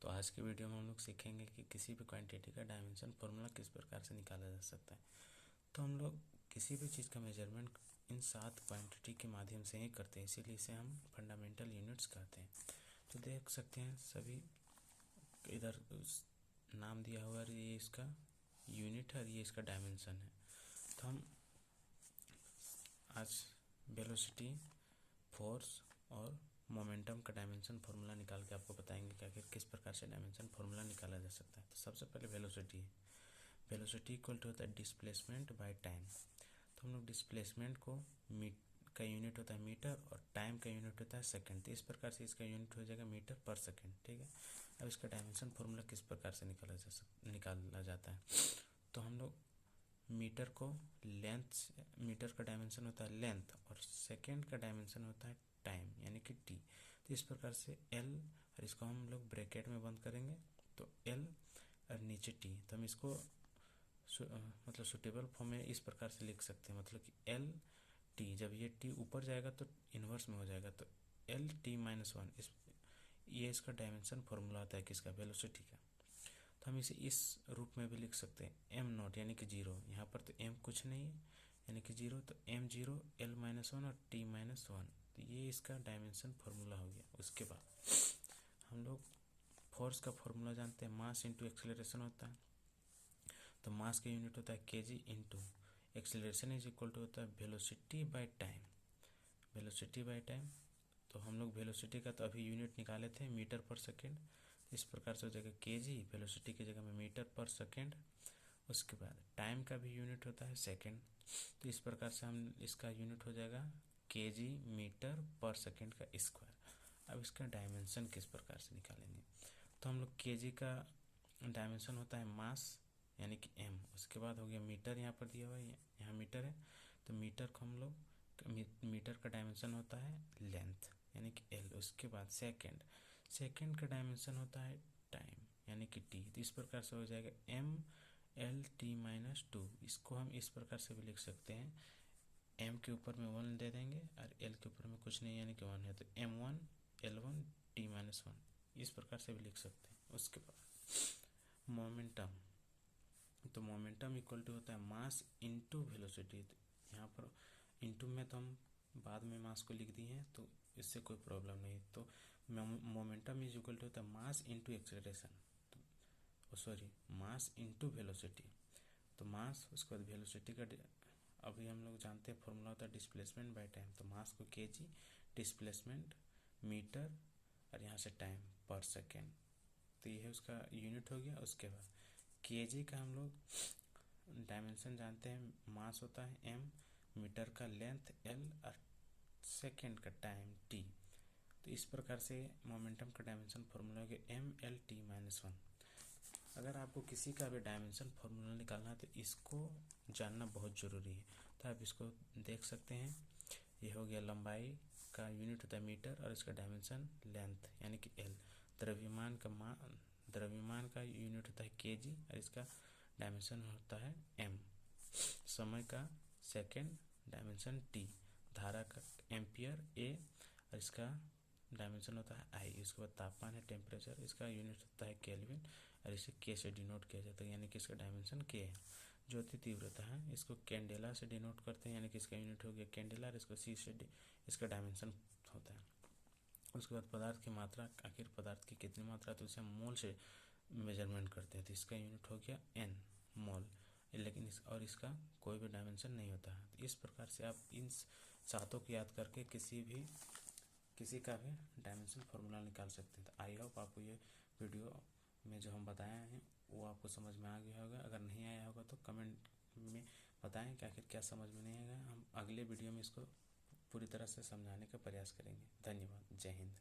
तो आज के वीडियो में हम लोग सीखेंगे कि किसी भी क्वांटिटी का डायमेंशन फॉर्मूला किस प्रकार से निकाला जा सकता है। तो हम लोग किसी भी चीज़ का मेजरमेंट इन 7 क्वांटिटी के माध्यम से ही करते हैं, इसीलिए इसे हम फंडामेंटल यूनिट्स कहते हैं। तो देख सकते हैं सभी इधर नाम दिया हुआ है, ये इसका यूनिट है और ये इसका डायमेंशन है। तो हम आज वेलोसिटी, फोर्स और मोमेंटम का डायमेंशन फार्मूला निकाल के आपको बताएंगे कि आखिर किस प्रकार से डायमेंशन फार्मूला निकाला जा सकता है। तो सबसे पहले वेलोसिटी इक्वल टू होता है डिस्प्लेसमेंट बाय टाइम। तो हम लोग डिस्प्लेसमेंट को का यूनिट होता है मीटर और टाइम का यूनिट होता है सेकंड। तो इस प्रकार से इसका यूनिट हो जाएगा मीटर पर सेकंड। ठीक है, अब इसका डायमेंशन फार्मूला किस प्रकार से निकाला जाता है। तो हम लोग मीटर को मीटर का डायमेंशन होता है लेंथ और सेकेंड का डायमेंशन होता है टाइम यानी कि टी। तो इस प्रकार से एल, और इसको हम लोग ब्रैकेट में बंद करेंगे तो एल और नीचे टी। तो हम इसको मतलब सुटेबल फॉर्म में इस प्रकार से लिख सकते हैं, मतलब कि एल टी, जब ये टी ऊपर जाएगा तो इन्वर्स में हो जाएगा, तो एल टी माइनस 1 ये इसका डायमेंशन फॉर्मूला होता है किसका, वेलोसिटी का। तो हम इसे इस रूप में भी लिख सकते हैं एम नॉट यानी कि 0। यहाँ पर तो एम कुछ नहीं है यानी कि 0, तो एम 0 एल माइनस 1 और टी माइनस 1। तो ये इसका डायमेंशन फार्मूला हो गया। उसके बाद हम लोग फोर्स का फार्मूला जानते हैं, मास इंटू एक्सेलरेशन होता है। तो मास का यूनिट होता है KG into acceleration is equal to होता है velocity by time. Velocity by time, तो हम लोग वेलोसिटी का तो अभी यूनिट निकाले थे मीटर पर सेकेंड। इस प्रकार से हो जाएगा केजी, वेलोसिटी की जगह में मीटर पर सेकेंड। उसके बाद टाइम का भी यूनिट होता है सेकेंड। तो इस प्रकार से हम इसका यूनिट हो जाएगा केजी मीटर पर सेकेंड का स्क्वायर। अब इसका डायमेंशन किस प्रकार से निकालेंगे। तो हम लोग केजी का डायमेंशन होता है मास यानी कि एम। उसके बाद हो गया मीटर, यहाँ पर दिया हुआ है, यहाँ मीटर है, तो मीटर को हम लोग मीटर का डायमेंशन होता है लेंथ यानी कि एल। उसके बाद सेकेंड का डायमेंशन होता है टाइम यानी कि टी। तो इस प्रकार से हो जाएगा एम एल टी माइनस 2। इसको हम इस प्रकार से भी लिख सकते हैं, एम के ऊपर में 1 दे देंगे और एल के ऊपर में कुछ नहीं यानी कि 1 है, तो m1 l1 t माइनस 1 इस प्रकार से भी लिख सकते हैं। उसके बाद मोमेंटम, तो मोमेंटम इक्वल टू होता है मास इंटू वेलोसिटी। तो यहाँ पर इंटू में तो हम बाद में मास को लिख दिए हैं, तो इससे कोई प्रॉब्लम नहीं। तो मोमेंटम इज इक्वल टू होता है मास इंटू एक्सेलरेशन, तो सॉरी मास इंटू वेलोसिटी। तो मास, उसके बाद वेलोसिटी का अभी हम लोग जानते हैं फॉर्मूला होता है डिस्प्लेसमेंट बाय टाइम। तो मास को केजी, डिस्प्लेसमेंट मीटर और यहाँ से टाइम पर सेकेंड, तो ये है उसका यूनिट हो गया। उसके बाद केजी का हम लोग डायमेंशन जानते हैं, मास होता है एम, मीटर का लेंथ एल और सेकेंड का टाइम टी। तो इस प्रकार से मोमेंटम का डायमेंशन फॉर्मूला हो गया एम एल टी माइनस 1। अगर आपको किसी का भी डायमेंशन फार्मूला निकालना है तो इसको जानना बहुत ज़रूरी है। तो आप इसको देख सकते हैं, ये हो गया लंबाई का यूनिट होता है मीटर और इसका डायमेंशन लेंथ यानी कि एल। द्रव्यमान का यूनिट होता है केजी और इसका डायमेंशन होता है एम। समय का सेकेंड, डायमेंशन टी। धारा का एम्पियर ए और इसका डायमेंशन होता है आई। इसके बाद तापमान है टेम्परेचर, इसका यूनिट होता है केल्विन और इसे के से डिनोट किया जाता है यानी कि इसका डायमेंशन के है। ज्योति तीव्रता है, इसको कैंडेला से डिनोट करते हैं यानी कि इसका यूनिट हो गया कैंडेला और इसको सी से इसका डायमेंशन होता है। उसके बाद पदार्थ की मात्रा, आखिर पदार्थ की कितनी मात्रा, तो इसे हम मोल से मेजरमेंट करते हैं, तो इसका यूनिट हो गया एन मोल। लेकिन इसका कोई भी डायमेंशन नहीं होता है। तो इस प्रकार से आप इन सातों को याद करके किसी का भी डायमेंशन फार्मूला निकाल सकते हैं। तो आई होप आपको ये वीडियो में जो हम बताए हैं वो आपको समझ में आ गया होगा। अगर नहीं आया होगा तो कमेंट में बताएं कि आखिर क्या समझ में नहीं आएगा। हम अगले वीडियो में इसको पूरी तरह से समझाने का प्रयास करेंगे। धन्यवाद। जय हिंद।